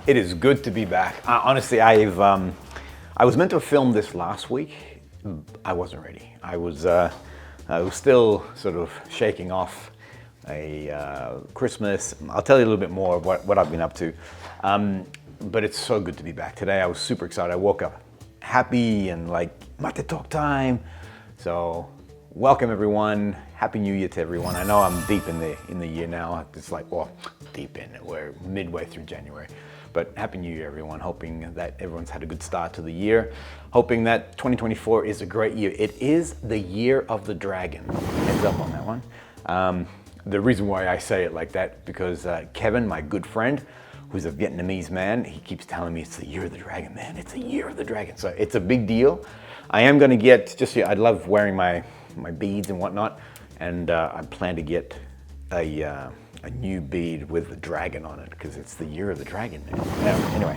It is good to be back. Honestly, I was meant to film this last week. I wasn't ready. I was still sort of shaking off a Christmas. I'll tell you a little bit more of what I've been up to. But it's so good to be back. Today I was super excited. I woke up happy and like, Maté talk time. So welcome everyone. Happy New Year to everyone. I know I'm deep in the year now. It's like, well, deep in it. We're midway through January. But Happy New Year, everyone. Hoping that everyone's had a good start to the year. Hoping that 2024 is a great year. It is the year of the dragon. Heads up on that one. The reason why I say it like that, because Kevin, my good friend, who's a Vietnamese man, he keeps telling me it's the year of the dragon, man. It's the year of the dragon. So it's a big deal. I am going to get, I love wearing my beads and whatnot. And I plan to get a new bead with the dragon on it because it's the year of the dragon. Anyway,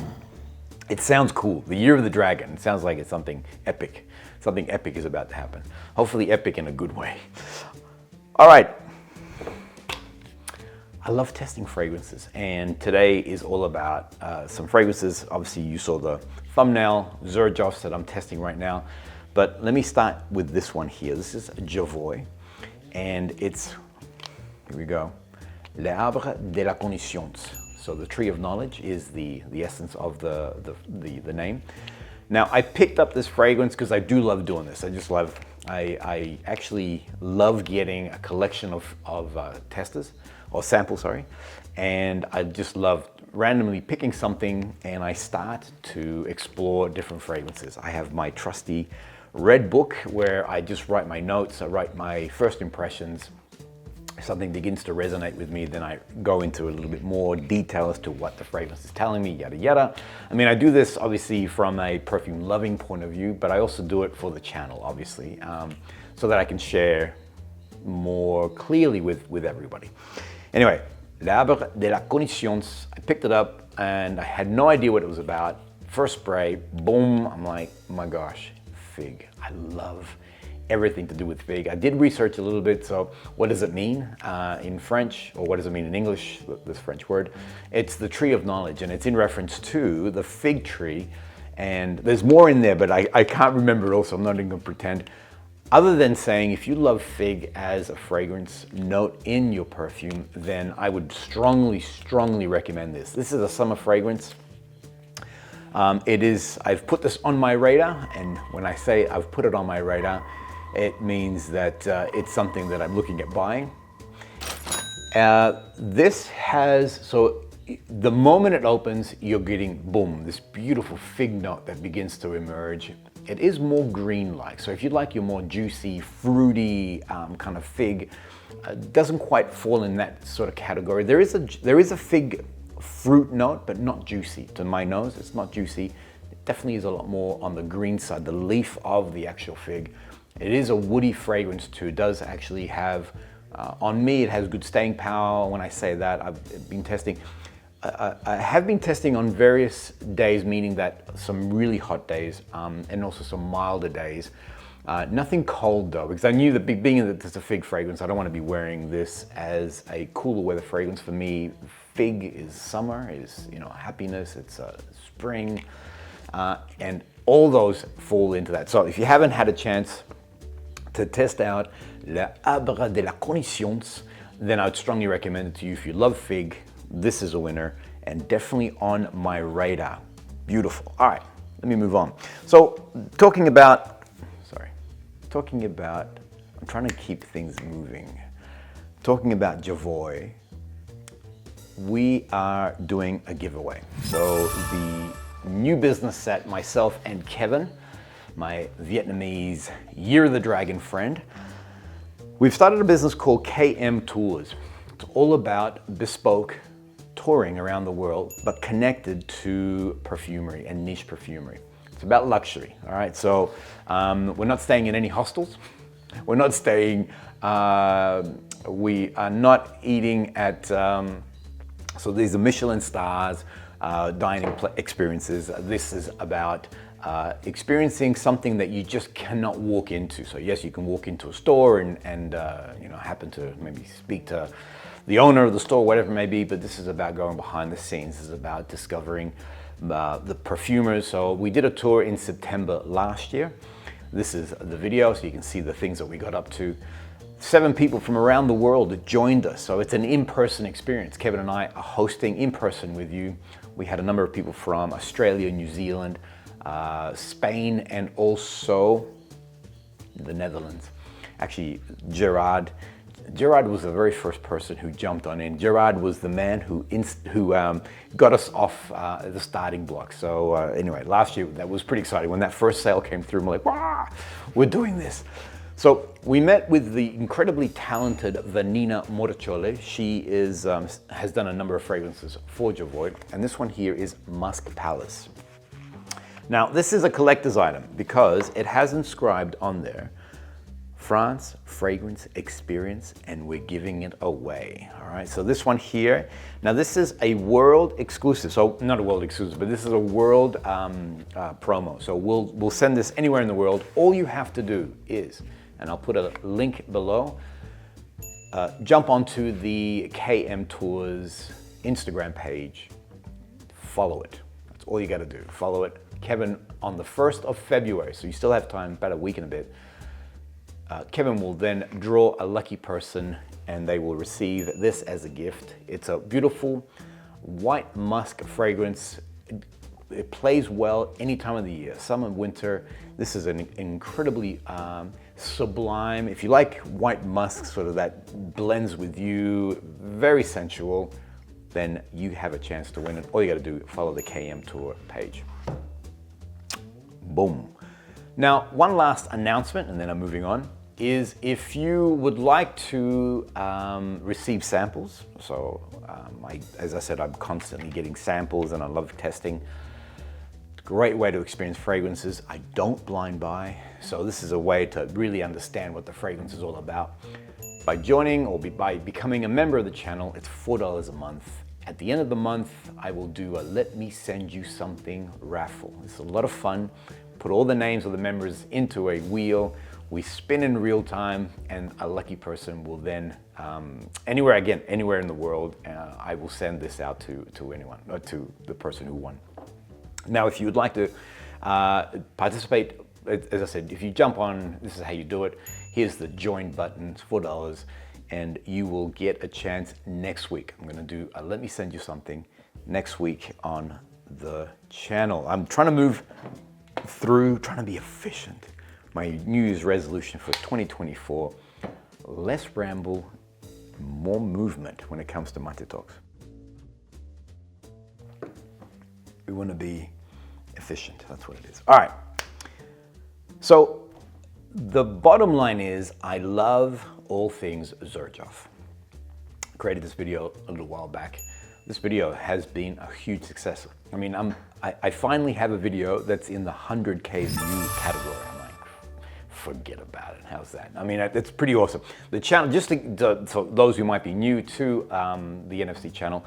it sounds cool. The year of the dragon. It sounds like it's something epic. Something epic is about to happen. Hopefully epic in a good way. All right. I love testing fragrances, and today is all about some fragrances. Obviously, you saw the thumbnail, Xerjoff'S that I'm testing right now. But let me start with this one here. This is Jovoy, and it's, here we go, L'Arbre de la Connaissance. So the tree of knowledge is the essence of the name. Now, I picked up this fragrance because I do love doing this. I actually love getting a collection of testers, or samples, sorry. And I just love randomly picking something and I start to explore different fragrances. I have my trusty red book where I just write my notes, I write my first impressions. If something begins to resonate with me, then I go into a little bit more detail as to what the fragrance is telling me, yada yada. I mean, I do this obviously from a perfume loving point of view, but I also do it for the channel, obviously, so that I can share more clearly with everybody. Anyway, L'Arbre de la Connaissance, I picked it up and I had no idea what it was about. First spray, boom, I'm like, oh my gosh, fig. I love everything to do with fig. I did research a little bit, so what does it mean in French, or what does it mean in English, this French word? It's the tree of knowledge, and it's in reference to the fig tree, and there's more in there, but I can't remember it all, so I'm not even gonna pretend. Other than saying, if you love fig as a fragrance note in your perfume, then I would strongly, strongly recommend this. This is a summer fragrance. I've put this on my radar, and when I say I've put it on my radar, it means that it's something that I'm looking at buying. So the moment it opens, you're getting, boom, this beautiful fig note that begins to emerge. It is more green-like, so if you like your more juicy, fruity kind of fig, doesn't quite fall in that sort of category. There is a fig fruit note, but not juicy. To my nose, it's not juicy. It definitely is a lot more on the green side, the leaf of the actual fig. It is a woody fragrance too. It does actually have, on me, it has good staying power. When I say that, I've been testing. I have been testing on various days, meaning that some really hot days and also some milder days. Nothing cold though, because I knew that being that it's a fig fragrance, I don't want to be wearing this as a cooler weather fragrance. For me, fig is summer, is happiness, it's spring, and all those fall into that. So if you haven't had a chance to test out L'Arbre de la Connaissance, then I would strongly recommend it to you. If you love fig, this is a winner and definitely on my radar. Beautiful. All right, let me move on. So talking about, I'm trying to keep things moving. Talking about Jovoy, we are doing a giveaway. So the new business that myself and Kevin, my Vietnamese Year of the Dragon friend, we've started a business called KM Tours. It's all about bespoke touring around the world, but connected to perfumery and niche perfumery. It's about luxury, all right? So we're not staying in any hostels. We're not staying, we are not eating at, so these are Michelin stars, dining experiences. This is about experiencing something that you just cannot walk into. So yes, you can walk into a store and you know, happen to maybe speak to the owner of the store, whatever it may be, but this is about going behind the scenes. This is about discovering the perfumers. So we did a tour in September last year. This is the video, so you can see the things that we got up to. 7 people from around the world joined us, so it's an in-person experience. Kevin and I are hosting in person with you. We had a number of people from Australia, New Zealand, Spain, and also the Netherlands. Actually, Gerard was the very first person who jumped on in. Gerard was the man who got us off the starting block. So anyway, last year that was pretty exciting. When that first sale came through, we're like, wow, we're doing this. So we met with the incredibly talented Vanina Morciole. She has done a number of fragrances for Jovoy, and this one here is Musk Palace. Now, this is a collector's item because it has inscribed on there, France Fragrance Experience, and we're giving it away. All right, so this one here, now this is a world exclusive, so not a world exclusive, but this is a world promo. So we'll send this anywhere in the world. All you have to do is, and I'll put a link below, jump onto the KM Tours Instagram page, follow it. That's all you gotta do, follow it. Kevin, on the 1st of February, so you still have time, about a week and a bit, Kevin will then draw a lucky person and they will receive this as a gift. It's a beautiful white musk fragrance. It plays well any time of the year, summer, winter. This is an incredibly sublime, if you like white musk, sort of that blends with you, very sensual, then you have a chance to win it. All you gotta do, follow the KM Tour page. Boom. Now, one last announcement, and then I'm moving on, is if you would like to receive samples, so as I said, I'm constantly getting samples and I love testing. Great way to experience fragrances. I don't blind buy, so this is a way to really understand what the fragrance is all about. By joining or by becoming a member of the channel, it's $4 a month. At the end of the month, I will do a Let Me Send You Something raffle. It's a lot of fun. Put all the names of the members into a wheel. We spin in real time, and a lucky person will then, anywhere in the world, I will send this out to anyone, or to the person who won. Now, if you would like to participate, as I said, if you jump on, this is how you do it. Here's the join button, it's $4, and you will get a chance next week. I'm gonna do a Let Me Send You Something next week on the channel. I'm trying to move through, trying to be efficient. My New Year's resolution for 2024, less ramble, more movement when it comes to Maté Talks. We want to be efficient, that's what it is. All right, so the bottom line is I love all things Xerjoff. Created this video a little while back. This video has been a huge success. I mean, I finally have a video that's in the 100K view category. I'm like, forget about it, how's that? I mean, it's pretty awesome. The channel, just so those who might be new to the NFC channel,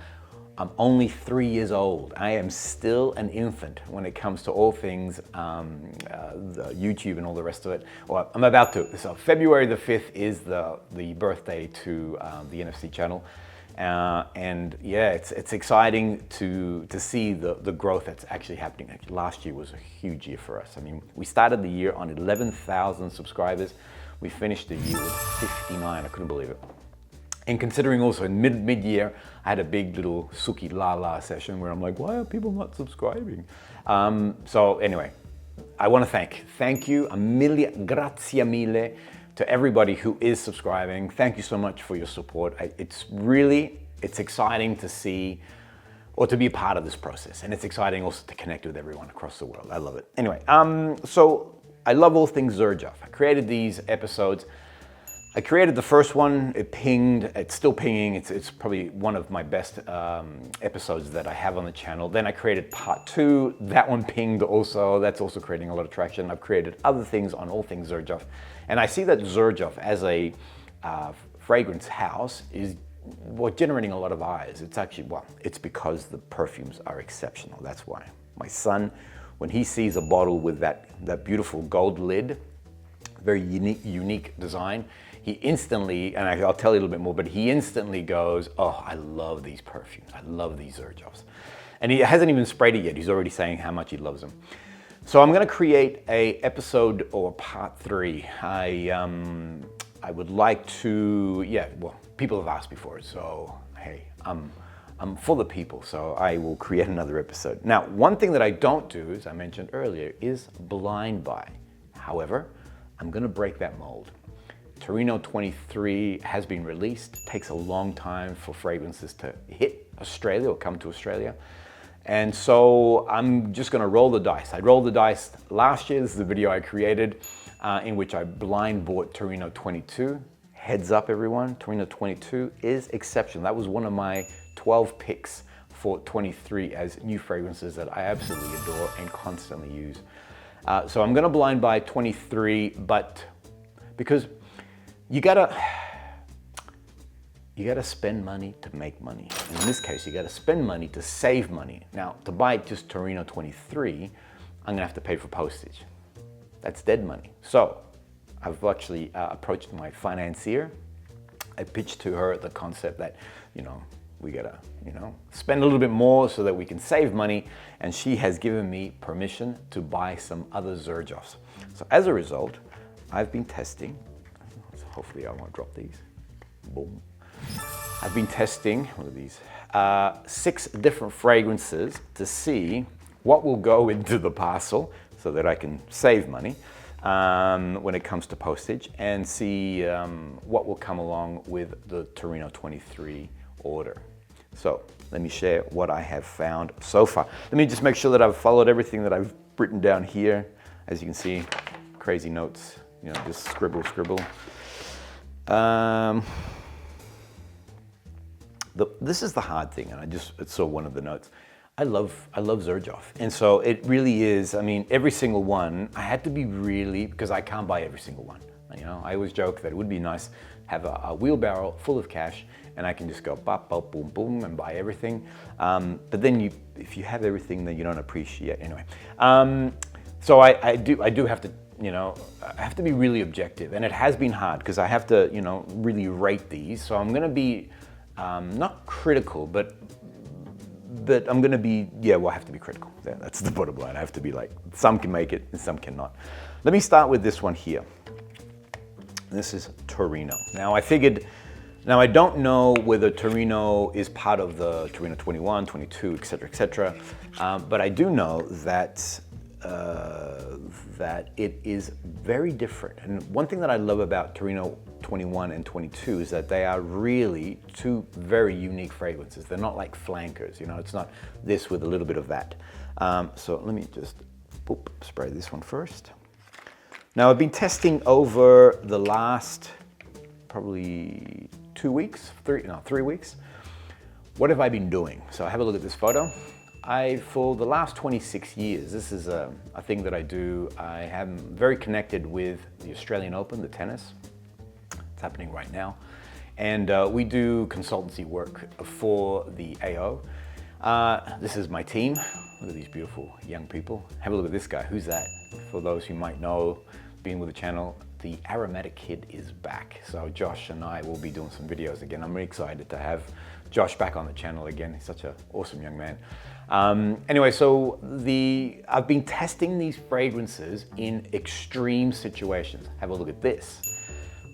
I'm only 3 years old. I am still an infant when it comes to all things YouTube and all the rest of it. Well, I'm about to. So February the 5th is the birthday to the NFC channel. And yeah, it's exciting to see the growth that's actually happening. Last year was a huge year for us. I mean, we started the year on 11,000 subscribers. We finished the year with 59. I couldn't believe it. And considering also in mid-year, I had a big little Suki La session where I'm like, why are people not subscribing? So anyway, I want to thank you a mille, grazie mille to everybody who is subscribing. Thank you so much for your support. It's exciting to see or to be a part of this process. And it's exciting also to connect with everyone across the world. I love it. Anyway, so I love all things Xerjoff. I created these episodes. I created the first one, it pinged, it's still pinging, it's probably one of my best episodes that I have on the channel. Then I created part 2, that one pinged also, that's also creating a lot of traction. I've created other things on all things Xerjoff. And I see that Xerjoff as a fragrance house is generating a lot of eyes. It's actually, well, it's because the perfumes are exceptional, that's why. My son when he sees a bottle with that beautiful gold lid, very unique design, he instantly, and I'll tell you a little bit more, but he instantly goes, oh, I love these perfumes. I love these Xerjoff'S. And he hasn't even sprayed it yet. He's already saying how much he loves them. So I'm gonna create a episode or part 3. I would like to, well, people have asked before, so hey, I'm for the people, so I will create another episode. Now, one thing that I don't do, as I mentioned earlier, is blind buy. However, I'm gonna break that mold. TORINO 23 has been released. It takes a long time for fragrances to hit Australia or come to Australia. And so I'm just gonna roll the dice. I rolled the dice last year. This is the video I created in which I blind bought TORINO 22. Heads up everyone, TORINO 22 is exceptional. That was one of my 12 picks for 23 as new fragrances that I absolutely adore and constantly use. So I'm gonna blind buy 23, but because you gotta spend money to make money. And in this case, you gotta spend money to save money. Now, to buy just TORINO 23, I'm gonna have to pay for postage. That's dead money. So I've actually approached my financier. I pitched to her the concept that, we gotta, spend a little bit more so that we can save money. And she has given me permission to buy some other Xerjoff'S. So as a result, I've been testing. So hopefully I won't drop these. Boom. I've been testing, what are these? 6 different fragrances to see what will go into the parcel so that I can save money when it comes to postage, and see what will come along with the TORINO 23 order. So let me share what I have found so far. Let me just make sure that I've followed everything that I've written down here. As you can see, crazy notes, just scribble. This is the hard thing, and I just saw one of the notes. I love Xerjoff, and so it really is. I mean, every single one. I had to be really, because I can't buy every single one. I always joke that it would be nice to have a wheelbarrow full of cash, and I can just go bop, bop, boom, boom, and buy everything. But then if you have everything, then you don't appreciate anyway. So I do have to. I have to be really objective, and it has been hard because I have to, really rate these. So I'm going to be not critical, but I'm going to be, I have to be critical. That's the bottom line. I have to be like, some can make it and some cannot. Let me start with this one here. This is TORINO. Now I don't know whether TORINO is part of the TORINO 21, 22, etc., but I do know that it is very different. And one thing that I love about TORINO 21 and 22 is that they are really 2 very unique fragrances. They're not like flankers, it's not this with a little bit of that. So let me just spray this one first. Now I've been testing over the last probably 2 weeks, 3 weeks. What have I been doing? So have a look at this photo. For the last 26 years, this is a thing that I do. I am very connected with the Australian Open, the tennis. It's happening right now. And we do consultancy work for the AO. This is my team. Look at these beautiful young people. Have a look at this guy. Who's that? For those who might know, being with the channel, the Aromatic Kid is back. So Josh and I will be doing some videos again. I'm really excited to have Josh back on the channel again. He's such an awesome young man. Anyway, so I've been testing these fragrances in extreme situations. Have a look at this.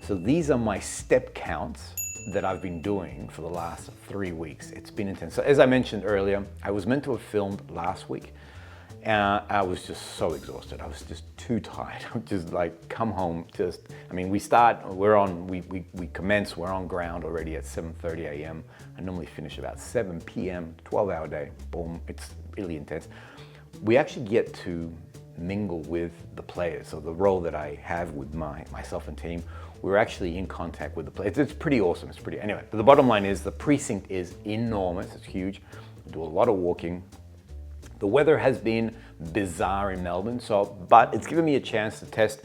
So these are my step counts that I've been doing for the last 3 weeks. It's been intense. So as I mentioned earlier, I was meant to have filmed last week. I was just so exhausted. I was just too tired. Just like come home. We're on ground already at 7:30 a.m. I normally finish about 7 p.m. 12-hour day. Boom. It's really intense. We actually get to mingle with the players. So the role that I have with myself and team, we're actually in contact with the players. It's pretty awesome. Anyway, but the bottom line is the precinct is enormous. It's huge. We do a lot of walking. The weather has been bizarre in Melbourne, but it's given me a chance to test.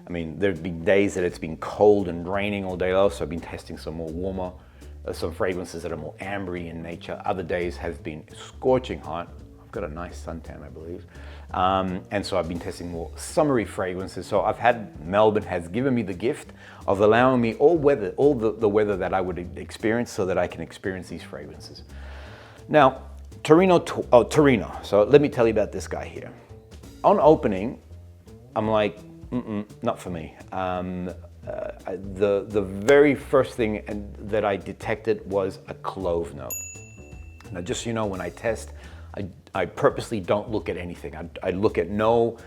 There have been days that it's been cold and raining all day long, so I've been testing some more warmer, some fragrances that are more ambery in nature. Other days have been scorching hot. I've got a nice suntan, I believe. And so I've been testing more summery fragrances. So Melbourne has given me the gift of allowing me all the weather that I would experience so that I can experience these fragrances. Now, Torino. So let me tell you about this guy here. On opening, I'm like, not for me. The very first thing that I detected was a clove note. Now, just so you know, when I test, I purposely don't look at anything. I look at no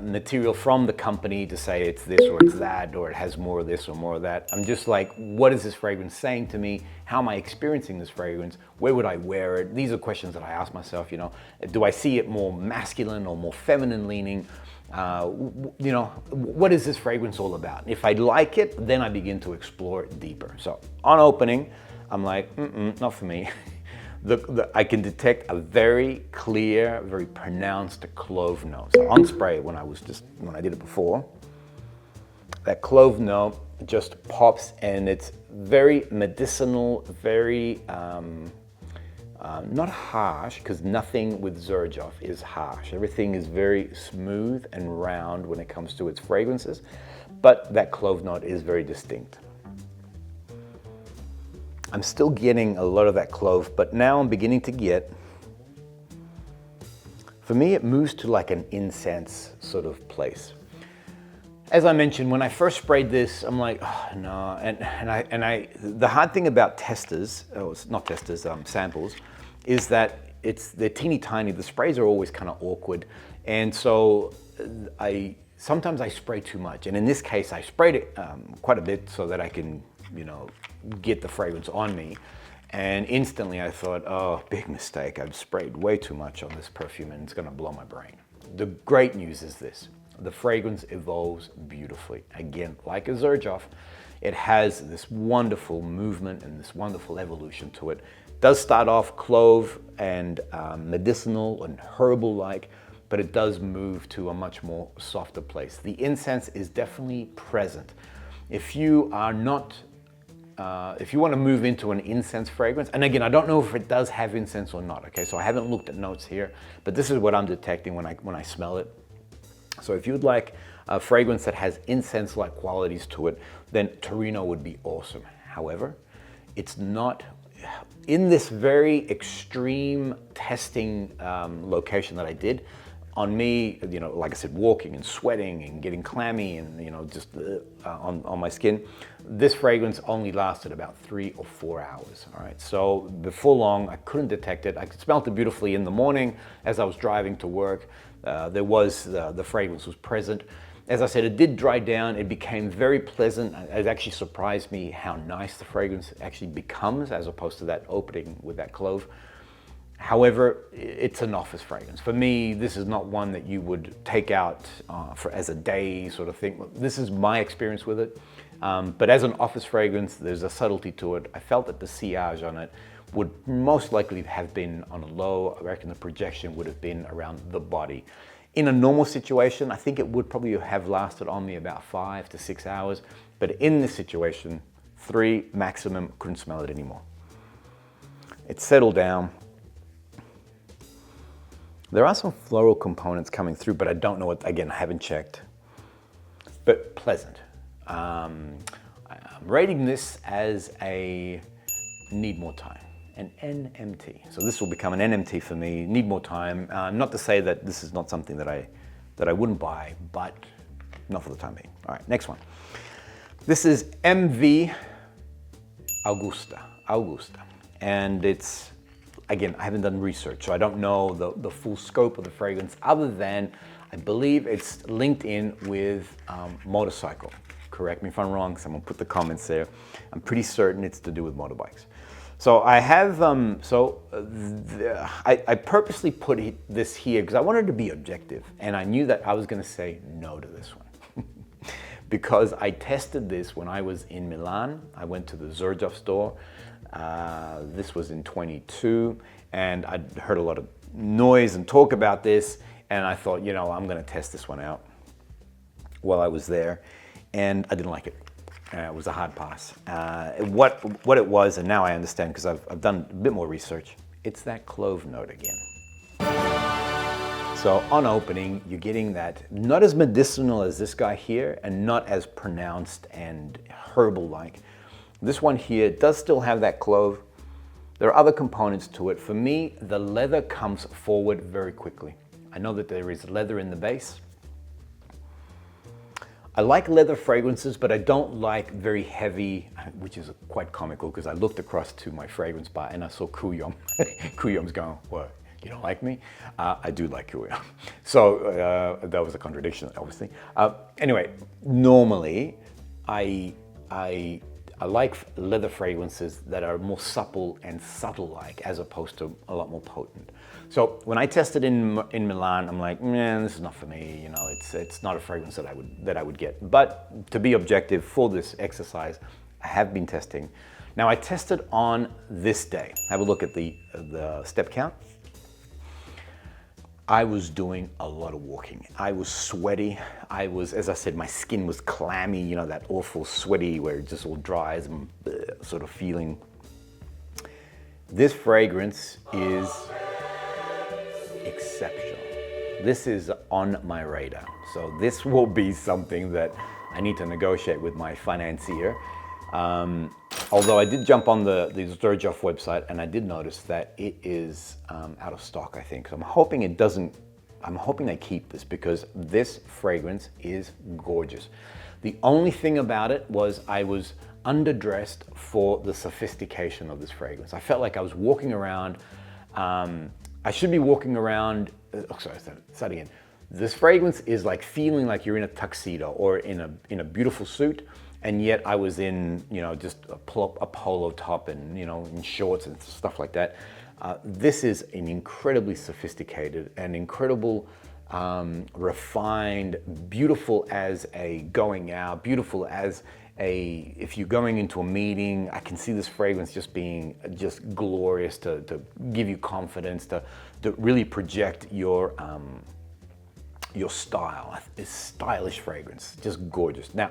material from the company to say it's this or it's that, or it has more of this or more of that. I'm just like, what is this fragrance saying to me? How am I experiencing this fragrance? Where would I wear it? These are questions that I ask myself, you know. Do I see it more masculine or more feminine leaning? You know, what is this fragrance all about? If I like it, then I begin to explore it deeper. So on opening, I'm like, not for me. I can detect a very clear, very pronounced clove note. So on spray, when I did it before, that clove note just pops, and it's very medicinal, very not harsh, because nothing with Xerjoff is harsh. Everything is very smooth and round when it comes to its fragrances, but that clove note is very distinct. I'm still getting a lot of that clove, but now I'm beginning to get, for me, it moves to like an incense sort of place. As I mentioned, when I first sprayed this, I'm like, oh, no, the hard thing about samples, is that they're teeny tiny. The sprays are always kind of awkward, and so sometimes I spray too much. And in this case, I sprayed it quite a bit so that I can, you know, get the fragrance on me. And instantly I thought, oh, big mistake. I've sprayed way too much on this perfume and it's gonna blow my brain. The great news is this: the fragrance evolves beautifully. Again, like a Xerjoff, it has this wonderful movement and this wonderful evolution to it. It does start off clove and medicinal and herbal-like, but it does move to a much more softer place. The incense is definitely present. If you are not, if you want to move into an incense fragrance, and again, I don't know if it does have incense or not, okay? So I haven't looked at notes here, but this is what I'm detecting when I smell it. So if you'd like a fragrance that has incense-like qualities to it, then Torino would be awesome. However, it's not, in this very extreme testing location that I did, on me, you know, like I said, walking and sweating and getting clammy and, you know, just on my skin, this fragrance only lasted about 3 or 4 hours, all right? So before long, I couldn't detect it. I smelled it beautifully in the morning as I was driving to work. The fragrance was present. As I said, it did dry down. It became very pleasant. It actually surprised me how nice the fragrance actually becomes as opposed to that opening with that clove. However, it's an office fragrance. For me, this is not one that you would take out as a day sort of thing. This is my experience with it. But as an office fragrance, there's a subtlety to it. I felt that the sillage on it would most likely have been on a low. I reckon the projection would have been around the body. In a normal situation, I think it would probably have lasted on me about 5 to 6 hours. But in this situation, 3 maximum, couldn't smell it anymore. It settled down. There are some floral components coming through, but I don't know what, again, I haven't checked. But pleasant. I'm rating this as a need more time, an NMT. So this will become an NMT for me, need more time. Not to say that this is not something that I wouldn't buy, but not for the time being. All right, next one. This is MV Augusta. And it's, again, I haven't done research, so I don't know the full scope of the fragrance other than I believe it's linked in with motorcycle. Correct me if I'm wrong, someone put the comments there. I'm pretty certain it's to do with motorbikes. So I have, I purposely put this here because I wanted to be objective, and I knew that I was gonna say no to this one. Because I tested this when I was in Milan. I went to the Xerjoff's store. This was in 22, and I'd heard a lot of noise and talk about this, and I thought, you know, I'm gonna test this one out while I was there, and I didn't like it. It was a hard pass. What it was, and now I understand because I've done a bit more research, it's that clove note again. So on opening, you're getting that, not as medicinal as this guy here and not as pronounced and herbal-like. This one here does still have that clove. There are other components to it. For me, the leather comes forward very quickly. I know that there is leather in the base. I like leather fragrances, but I don't like very heavy, which is quite comical because I looked across to my fragrance bar and I saw Kuyom. Kuyom's going, what? You don't like me? I do like Kuyom. So that was a contradiction, obviously. Anyway, normally I like leather fragrances that are more supple and subtle-like, as opposed to a lot more potent. So when I tested in Milan, I'm like, man, this is not for me. You know, it's not a fragrance that I would get. But to be objective for this exercise, I have been testing. Now I tested on this day. Have a look at the step count. I was doing a lot of walking. I was sweaty. I was, as I said, my skin was clammy, you know, that awful sweaty where it just all dries and sort of feeling. This fragrance is exceptional. This is on my radar. So this will be something that I need to negotiate with my financier. Although I did jump on the Xerjoff website and I did notice that it is out of stock, I think. So I'm hoping it doesn't, I'm hoping they keep this because this fragrance is gorgeous. The only thing about it was I was underdressed for the sophistication of this fragrance. I felt like I was walking around, I should be walking around, sorry, start again. This fragrance is like feeling like you're in a tuxedo or in a beautiful suit. And yet I was in, you know, just a polo top and, you know, in shorts and stuff like that. This is an incredibly sophisticated and incredible, refined, beautiful as a going out, beautiful as a, if you're going into a meeting, I can see this fragrance just being just glorious to give you confidence, to really project your style. It's stylish fragrance, just gorgeous. Now,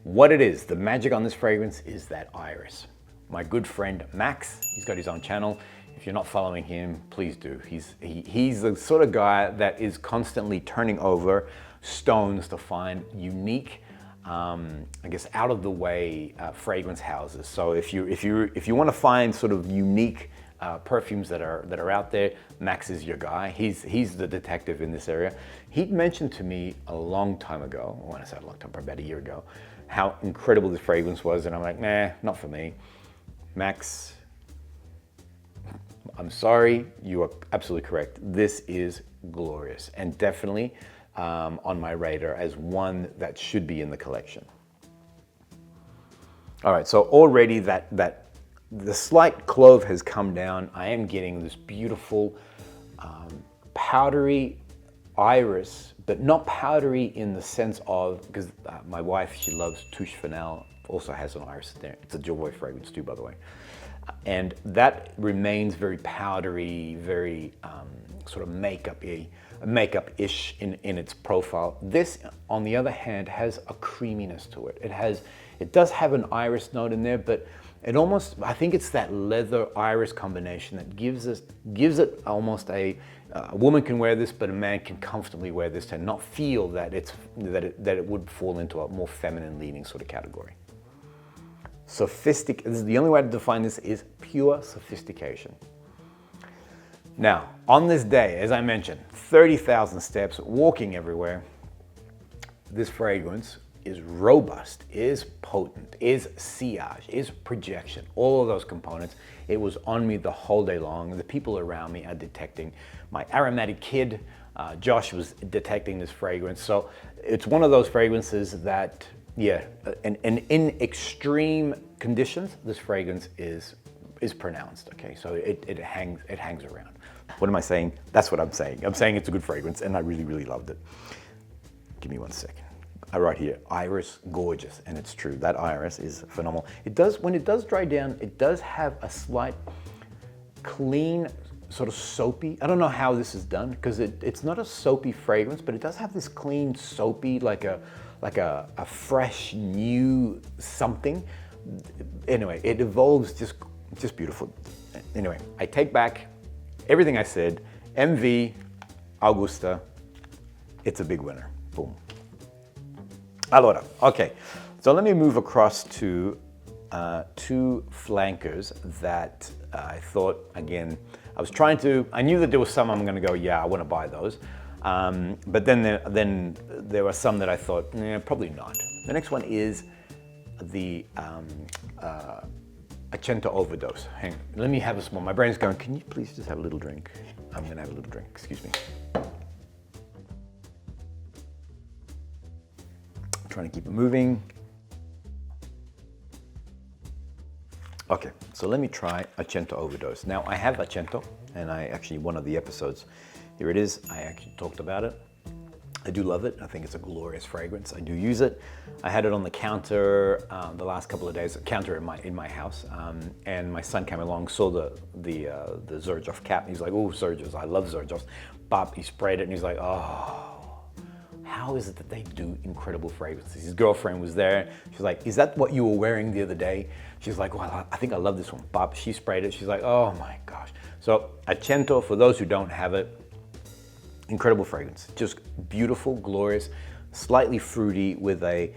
what it is, the magic on this fragrance is that iris. My good friend Max, he's got his own channel. If you're not following him, please do. He's the sort of guy that is constantly turning over stones to find unique, I guess, out of the way fragrance houses. So if you want to find sort of unique perfumes that are out there, Max is your guy. He's the detective in this area. He'd mentioned to me a long time ago, when I say a long time, about a year ago, how incredible this fragrance was, and I'm like, nah, not for me. Max, I'm sorry, you are absolutely correct. This is glorious, and definitely on my radar as one that should be in the collection. All right, so already the slight clove has come down. I am getting this beautiful powdery iris, but not powdery in the sense of, because my wife, she loves Touche Fennel, also has an iris in there. It's a Jovoy fragrance too, by the way. And that remains very powdery, very sort of makeup-ish in its profile. This, on the other hand, has a creaminess to it. It does have an iris note in there, but it almost, I think it's that leather iris combination that gives it almost a woman can wear this, but a man can comfortably wear this and not feel that it would fall into a more feminine leaning sort of category. This is the only way to define this, is pure sophistication. Now, on this day, as I mentioned, 30,000 steps, walking everywhere, this fragrance is robust, is potent, is sillage, is projection, all of those components. It was on me the whole day long. The people around me are detecting. My aromatic kid, Josh, was detecting this fragrance. So it's one of those fragrances that, yeah, and in extreme conditions, this fragrance is pronounced, okay? So it hangs around. What am I saying? That's what I'm saying. I'm saying it's a good fragrance, and I really, really loved it. Give me 1 second. I write here, iris, gorgeous, and it's true. That iris is phenomenal. When it does dry down, it does have a slight clean, sort of soapy. I don't know how this is done because it's not a soapy fragrance, but it does have this clean, soapy, like a fresh, new something. Anyway, it evolves just beautiful. Anyway, I take back everything I said. MV, Augusta, it's a big winner. Boom. Allora, okay. So let me move across to two flankers that I thought, again, I knew that there was some I'm gonna go, yeah, I wanna buy those. But then there were some that I thought, probably not. The next one is the Accento Overdose. Hang on, let me have a small, my brain's going, can you please just have a little drink? I'm gonna have a little drink, excuse me. I'm trying to keep it moving. Okay, so let me try Accento Overdose. Now I have Accento, and one of the episodes, here it is, I actually talked about it. I do love it. I think it's a glorious fragrance. I do use it. I had it on the counter the last couple of days, counter in my house, and my son came along, saw the Xerjoff cap, and he's like, oh, Xerjoff's, I love Xerjoff's. Bop, he sprayed it, and he's like, oh, how is it that they do incredible fragrances? His girlfriend was there. She's like, is that what you were wearing the other day? She's like, well, I think I love this one. Bop, she sprayed it. She's like, oh my gosh. So Accento, for those who don't have it, incredible fragrance, just beautiful, glorious, slightly fruity with a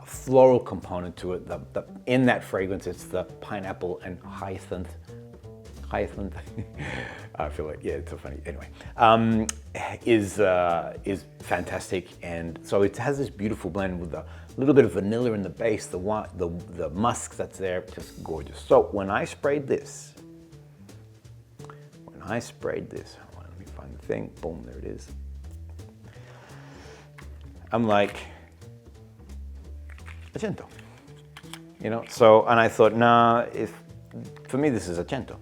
floral component to it. In that fragrance, it's the pineapple and hyacinth. I feel like, yeah, it's so funny. Anyway, is fantastic, and so it has this beautiful blend with a little bit of vanilla in the base, the musk that's there, just gorgeous. So when I sprayed this, let me find the thing, boom, there it is. I'm like, Accento, you know? So, and I thought, nah, for me, this is Accento.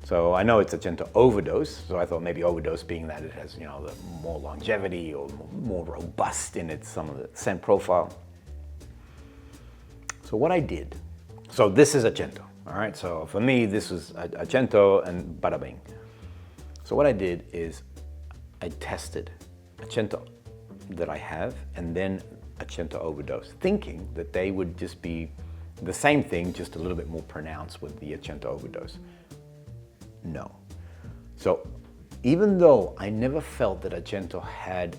So I know it's Accento Overdose, so I thought maybe Overdose being that it has, the more longevity or more robust in its some of the scent profile. So what I did, so this is Accento, all right? So for me, this is Accento and bada bing. So what I did is I tested Accento that I have and then Accento Overdose, thinking that they would just be the same thing, just a little bit more pronounced with the Accento Overdose. No. So even though I never felt that Accento had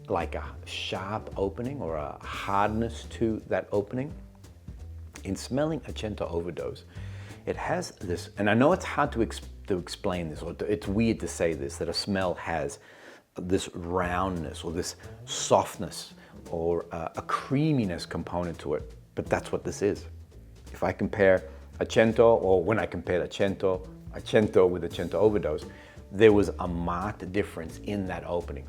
like a sharp opening or a hardness to that opening, in smelling Accento Overdose, it has this, and I know it's hard to explain this, or it's weird to say this, that a smell has this roundness or this softness or a creaminess component to it, but that's what this is. If I compare Accento, or when I compared Accento with Accento Overdose, there was a marked difference in that opening.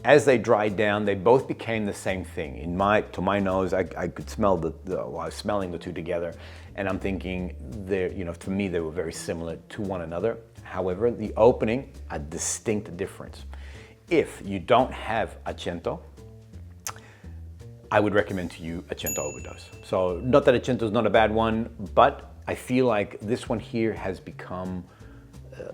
As they dried down, they both became the same thing. To my nose, I could smell I was smelling the two together, and I'm thinking, to me, they were very similar to one another. However, the opening, a distinct difference. If you don't have Accento, I would recommend to you Accento Overdose. So not that Accento is not a bad one, but I feel like this one here has become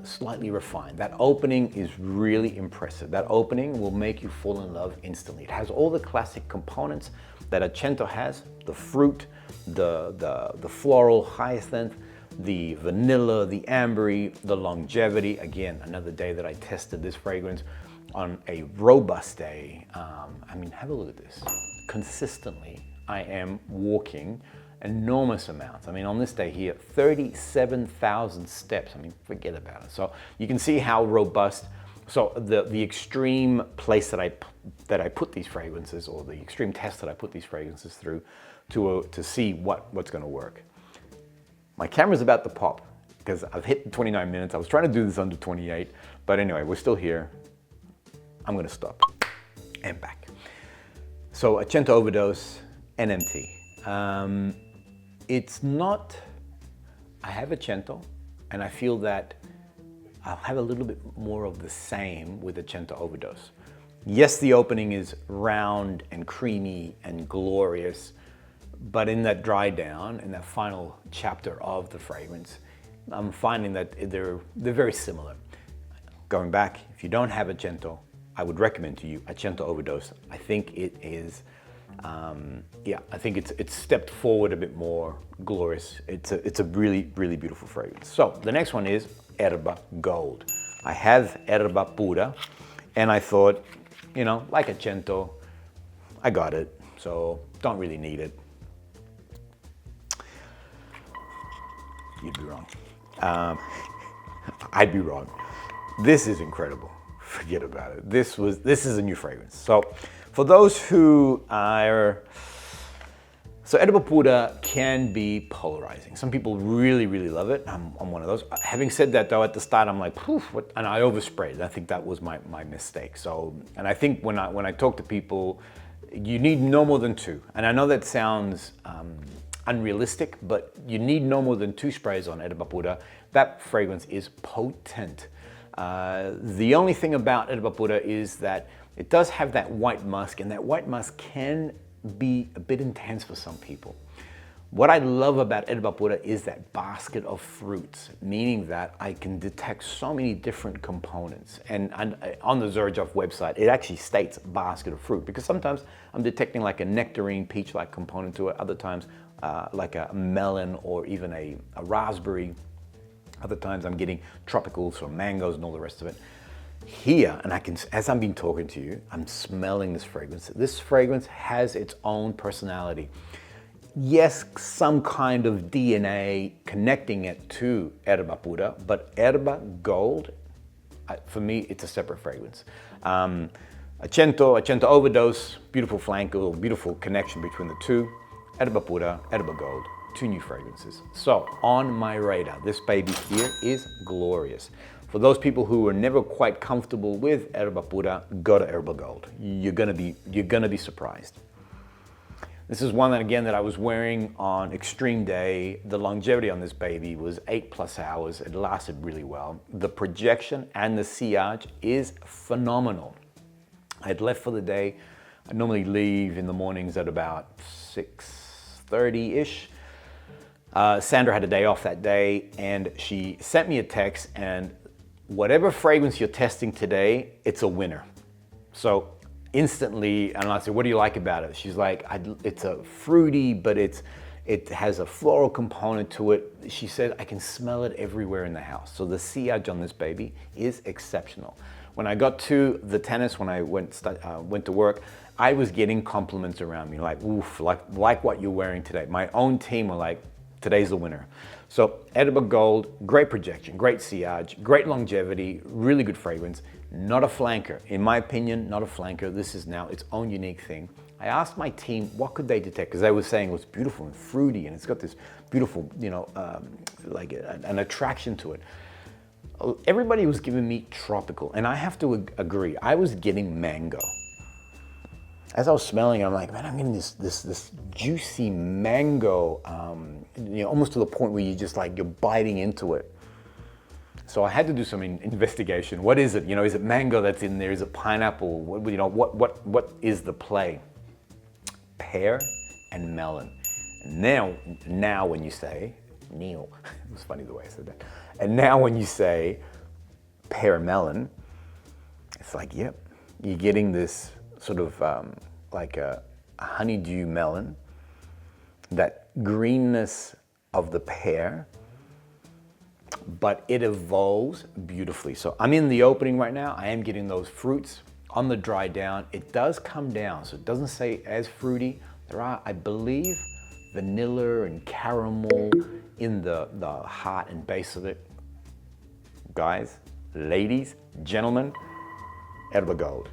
slightly refined. That opening is really impressive. That opening will make you fall in love instantly. It has all the classic components that Accento has: the fruit, the floral hyacinth, the vanilla, the ambery, the longevity. Again, another day that I tested this fragrance on a robust day. I mean, have a look at this. Consistently, I am walking enormous amounts. I mean, on this day here, 37,000 steps. I mean, forget about it. So you can see how robust. So the extreme place that I put these fragrances, or the extreme test that I put these fragrances through, to see what's going to work. My camera's about to pop because I've hit 29 minutes. I was trying to do this under 28, but anyway, we're still here. I'm going to stop and back. So Accento Overdose NMT. It's not, I have Accento, and I feel that I'll have a little bit more of the same with Accento Overdose. Yes, the opening is round and creamy and glorious, but in that dry down, in that final chapter of the fragrance, I'm finding that they're very similar. Going back, if you don't have Accento, I would recommend to you Accento Overdose. I think it is, I think it's stepped forward a bit more glorious. It's a really, really beautiful fragrance. So the next one is Erba Gold. I have Erba Pura, And I thought, you know, like Accento, I got it, so don't really need it. You'd be wrong. I'd be wrong. This is incredible. Forget about it. This is a new fragrance. So for those who are, so Erba Pura can be polarizing. Some people really, really love it. I'm one of those. Having said that though, at the start I'm like, poof, what? And I oversprayed. I think that was my mistake. So, and I think when I talk to people, you need no more than 2. And I know that sounds unrealistic, but you need no more than 2 sprays on Erba Pura. That fragrance is potent. The only thing about Erba Pura is that it does have that white musk, and that white musk can be a bit intense for some people. What I love about Erba Pura is that basket of fruits, meaning that I can detect so many different components. And on the Xerjoff website, it actually states basket of fruit, because sometimes I'm detecting like a nectarine, peach-like component to it. Other times, like a melon or even a raspberry. Other times I'm getting tropicals or mangoes and all the rest of it. Here, and I can, as I've been talking to you, I'm smelling this fragrance. This fragrance has its own personality. Yes, some kind of DNA connecting it to Erba Pura, but Erba Gold, for me, it's a separate fragrance. Accento Overdose, beautiful flanker, beautiful connection between the two. Erba Pura, Erba Gold, 2 new fragrances. So on my radar, this baby here is glorious. For those people who are never quite comfortable with Erba Pura, go to Erba Gold. You're gonna be surprised. This is one that, again, that I was wearing on extreme day. The longevity on this baby was 8+ hours. It lasted really well. The projection and the sillage is phenomenal. I had left for the day. I normally leave in the mornings at about 6:30-ish. Sandra had a day off that day, and she sent me a text, and whatever fragrance you're testing today, it's a winner. So instantly, and I said, what do you like about it? She's like, it's a fruity, but it has a floral component to it. She said, I can smell it everywhere in the house. So the sillage on this baby is exceptional. When I got to the tennis, when I went to work, I was getting compliments around me, like, oof, like what you're wearing today. My own team were like, today's the winner. So Erba Gold, great projection, great sillage, great longevity, really good fragrance. Not a flanker. In my opinion, not a flanker. This is now its own unique thing. I asked my team, what could they detect? Because they were saying it was beautiful and fruity, and it's got this beautiful, you know, like an attraction to it. Everybody was giving me tropical, and I have to agree, I was getting mango. As I was smelling it, I'm like, man, I'm getting this juicy mango, you know, almost to the point where you just like, you're biting into it. So I had to do some investigation. What is it? You know, is it mango that's in there? Is it pineapple? What, you know, what is the play? Pear and melon. And now when you say, Neil, it was funny the way I said that. And now when you say pear and melon, it's like, yep, you're getting this sort of like a honeydew melon, that greenness of the pear, but it evolves beautifully. So I'm in the opening right now. I am getting those fruits. On the dry down, it does come down, so it doesn't say as fruity. There are, I believe, vanilla and caramel in the heart and base of it. Guys, ladies, gentlemen, Erba Gold.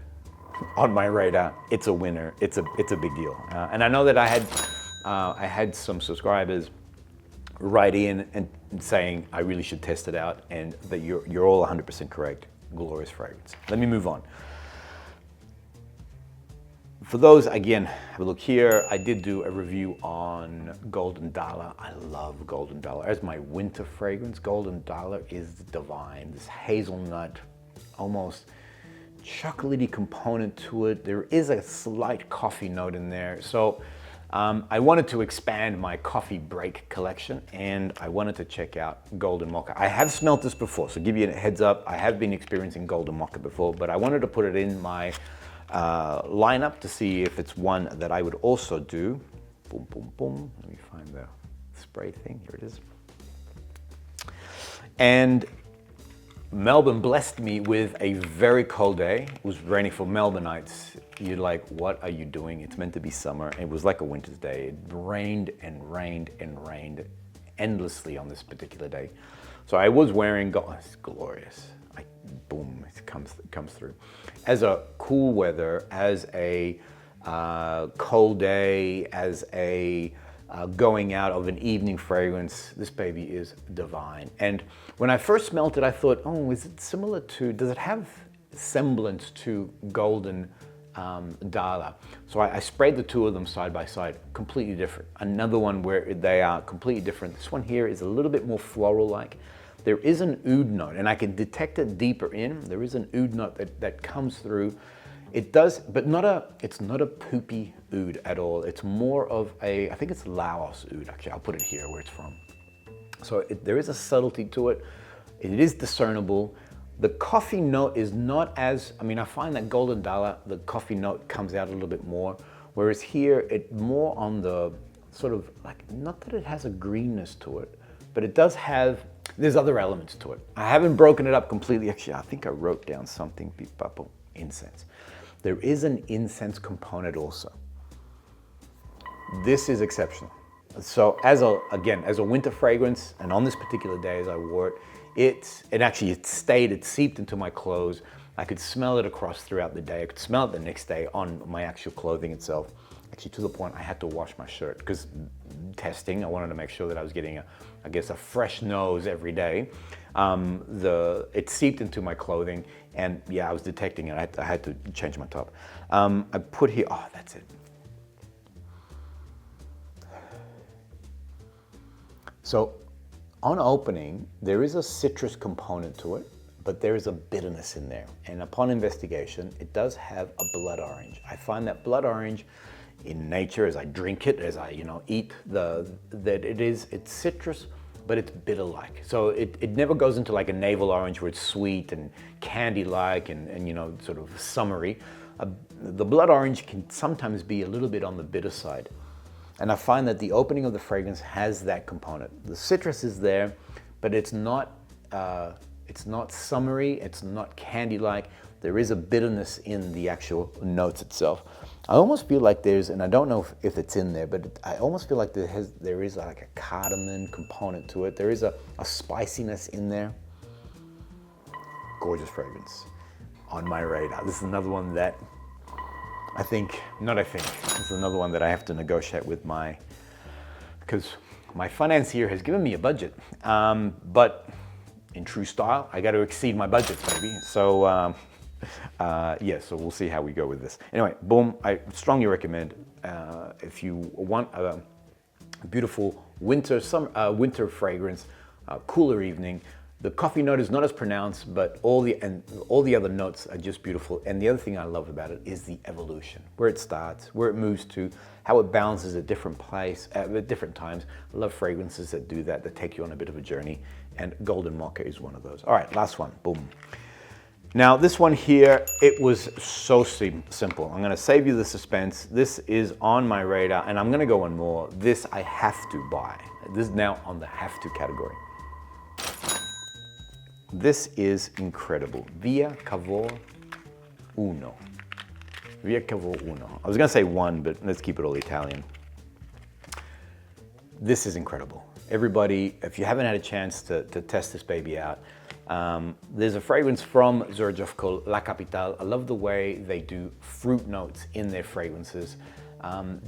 On my radar, it's a winner. It's a big deal. And I know that I had some subscribers write in and saying I really should test it out, and that you're all 100% correct. Glorious fragrance. Let me move on. For those, again, have a look here. I did do a review on Golden Dollar. I love Golden Dollar. As my winter fragrance, Golden Dollar is divine. This hazelnut, almost chocolatey component to it. There is a slight coffee note in there. So I wanted to expand my coffee break collection, and I wanted to check out Golden Mocha. I have smelt this before, so give you a heads up. I have been experiencing Golden Mocha before, but I wanted to put it in my lineup to see if it's one that I would also do. Boom, boom, boom. Let me find the spray thing. Here it is. And Melbourne blessed me with a very cold day. It was raining for Melbourneites. You're like, what are you doing? It's meant to be summer. It was like a winter's day. It rained and rained and rained endlessly on this particular day. So I was wearing, it's glorious. Boom, it comes through. As a cool weather, as a cold day, as a going out of an evening fragrance, this baby is divine. And when I first smelled it, I thought, oh, is it similar to, does it have semblance to Golden Dala? So I sprayed the two of them side by side, completely different. Another one where they are completely different. This one here is a little bit more floral-like. There is an oud note, and I can detect it deeper in. There is an oud note that comes through. It does, but it's not a poopy oud at all. It's more of a, I think it's Laos oud, actually. I'll put it here where it's from. So there is a subtlety to it. It is discernible. The coffee note is not as, I mean, I find that Golden Dala, the coffee note comes out a little bit more, whereas here, it more on the sort of like, not that it has a greenness to it, but it does have, there's other elements to it. I haven't broken it up completely. Actually, I think I wrote down something, pipapo, incense. There is an incense component also. This is exceptional. So again, as a winter fragrance, and on this particular day as I wore it, it seeped into my clothes. I could smell it across throughout the day. I could smell it the next day on my actual clothing itself. Actually, to the point I had to wash my shirt because testing, I wanted to make sure that I was getting a fresh nose every day. It seeped into my clothing, and yeah, I was detecting it. I had to change my top. I put here, oh, that's it. So on opening, there is a citrus component to it, but there is a bitterness in there. And upon investigation, it does have a blood orange. I find that blood orange in nature, as I drink it, as I eat, it's citrus, but it's bitter-like. So it never goes into like a navel orange where it's sweet and candy-like and sort of summery. The blood orange can sometimes be a little bit on the bitter side. And I find that the opening of the fragrance has that component. The citrus is there, but it's not summery, it's not candy-like. There is a bitterness in the actual notes itself. I almost feel like there's, and I don't know if it's in there, but I almost feel like there is like a cardamom component to it. There is a spiciness in there. Gorgeous fragrance on my radar. This is another one that this is another one that I have to negotiate with because my financier has given me a budget, but in true style, I got to exceed my budget, baby. So, yeah, so we'll see how we go with this. Anyway, boom, I strongly recommend if you want a beautiful winter fragrance, cooler evening. The coffee note is not as pronounced, but all the other notes are just beautiful. And the other thing I love about it is the evolution, where it starts, where it moves to, how it balances at different times. I love fragrances that do that take you on a bit of a journey. And Golden Mocha is one of those. All right, last one, boom. Now this one here, it was so simple. I'm gonna save you the suspense. This is on my radar, and I'm gonna go on more. This I have to buy. This is now on the have to category. This is incredible. Via CAVOUR Uno. Via CAVOUR Uno. I was gonna say one, but let's keep it all Italian. This is incredible. Everybody, if you haven't had a chance to test this baby out, there's a fragrance from Xerjoff's called La Capitale. I love the way they do fruit notes in their fragrances.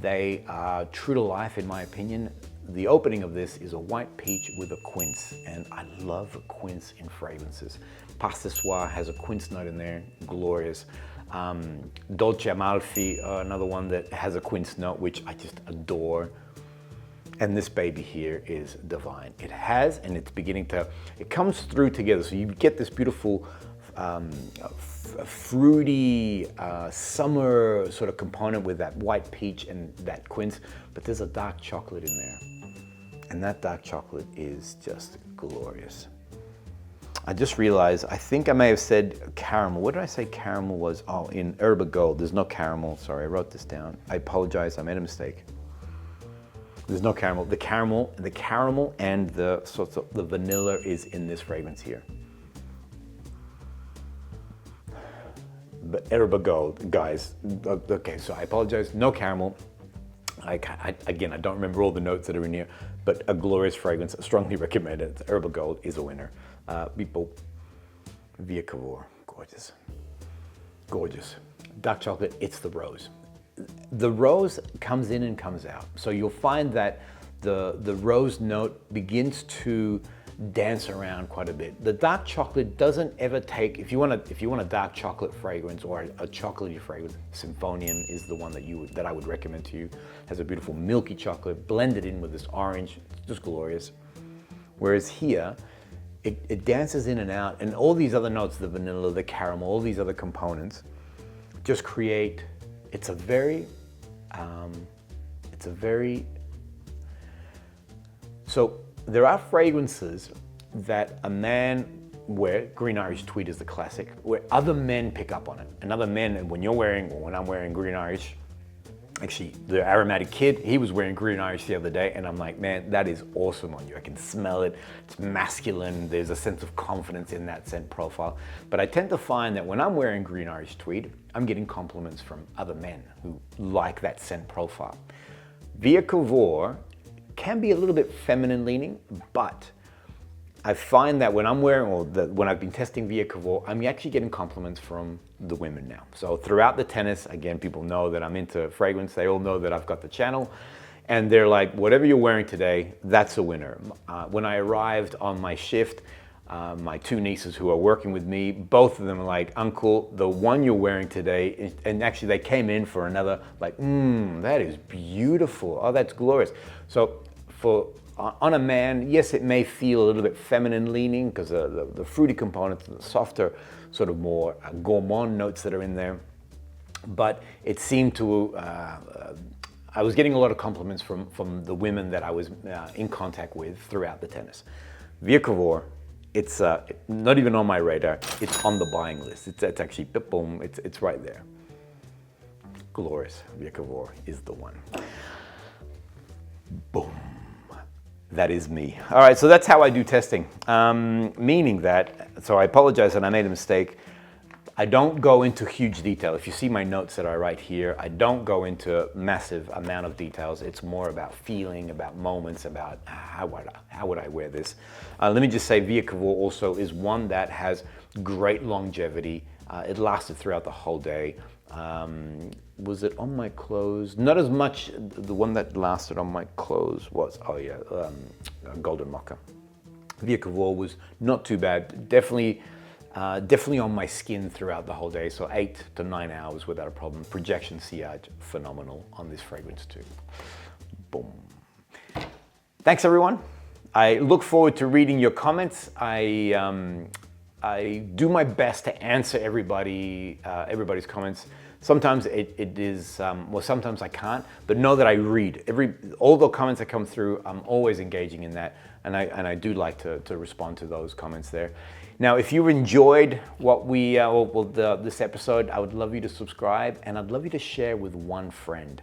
They are true to life, in my opinion. The opening of this is a white peach with a quince, and I love quince in fragrances. Pas de Soie has a quince note in there, glorious. Dolce Amalfi, another one that has a quince note, which I just adore. And this baby here is divine. It has, and it's beginning to, it comes through together. So you get this beautiful fruity summer sort of component with that white peach and that quince, but there's a dark chocolate in there. And that dark chocolate is just glorious. I just realized, I think I may have said caramel. What did I say caramel was? Oh, in ERBA Gold, there's no caramel. Sorry, I wrote this down. I apologize, I made a mistake. There's no caramel. The caramel and the vanilla is in this fragrance here. but ERBA Gold, guys. Okay, so I apologize. No caramel. Again, I don't remember all the notes that are in here, but a glorious fragrance. I strongly recommend it. ERBA Gold is a winner. People, Via CAVOUR, gorgeous, gorgeous. Dark chocolate, it's the rose. The rose comes in and comes out. So you'll find that the rose note begins to dance around quite a bit. The dark chocolate doesn't ever take, if you want a dark chocolate fragrance or a chocolatey fragrance, Symphonium is the one that I would recommend to you. It has a beautiful milky chocolate blended in with this orange, it's just glorious. Whereas here, it dances in and out, and all these other notes, the vanilla, the caramel, all these other components, just create, it's a very, so there are fragrances that a man Green Irish Tweed is the classic, where other men pick up on it. And other men, when I'm wearing Green Irish, actually the Aromatic Kid, he was wearing Green Irish the other day, and I'm like, man, that is awesome on you. I can smell it, it's masculine, there's a sense of confidence in that scent profile. But I tend to find that when I'm wearing Green Irish Tweed, I'm getting compliments from other men who like that scent profile. Via CAVOUR can be a little bit feminine leaning, but I find that when I'm wearing, when I've been testing Via CAVOUR, I'm actually getting compliments from the women now. So throughout the tennis, again, people know that I'm into fragrance. They all know that I've got the channel, and they're like, whatever you're wearing today, that's a winner. When I arrived on my shift, my two nieces who are working with me, both of them are like, Uncle, the one you're wearing today, and actually they came in for another, like, that is beautiful. Oh, that's glorious. So on a man, yes, it may feel a little bit feminine leaning because the fruity components, the softer, sort of more gourmand notes that are in there. But it seemed to, I was getting a lot of compliments from the women that I was in contact with throughout the tennis. Via CAVOUR, it's not even on my radar, it's on the buying list. It's actually, boom, it's right there. Glorious, Via CAVOUR is the one. Boom. That is me. All right, so that's how I do testing. Meaning that, so I apologize and I made a mistake. I don't go into huge detail. If you see my notes that I write here, I don't go into massive amount of details. It's more about feeling, about moments, about how would I wear this. Let me just say Via CAVOUR also is one that has great longevity. It lasted throughout the whole day. Was it on my clothes? Not as much. The one that lasted on my clothes was, Golden Mocha. Via CAVOUR was not too bad. Definitely on my skin throughout the whole day. So 8 to 9 hours without a problem. Projection sillage, phenomenal on this fragrance too. Boom. Thanks everyone. I look forward to reading your comments. I do my best to answer everybody's comments. Sometimes it is, well, sometimes I can't, but know that I read all the comments that come through. I'm always engaging in that, and I do like to respond to those comments there. Now, if you enjoyed what this episode, I would love you to subscribe, and I'd love you to share with one friend.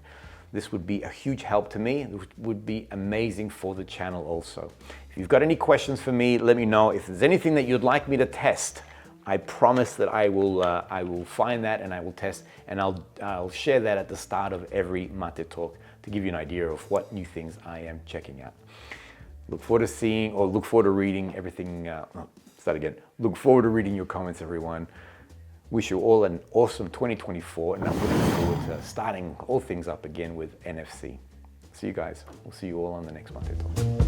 This would be a huge help to me. It would be amazing for the channel also. If you've got any questions for me, let me know. If there's anything that you'd like me to test, I promise that I will find that and I will test, and I'll share that at the start of every Maté talk to give you an idea of what new things I am checking out. Look forward to reading everything. Look forward to reading your comments, everyone. Wish you all an awesome 2024, and I'm looking forward to starting all things up again with NFC. See you guys. We'll see you all on the next Maté talk.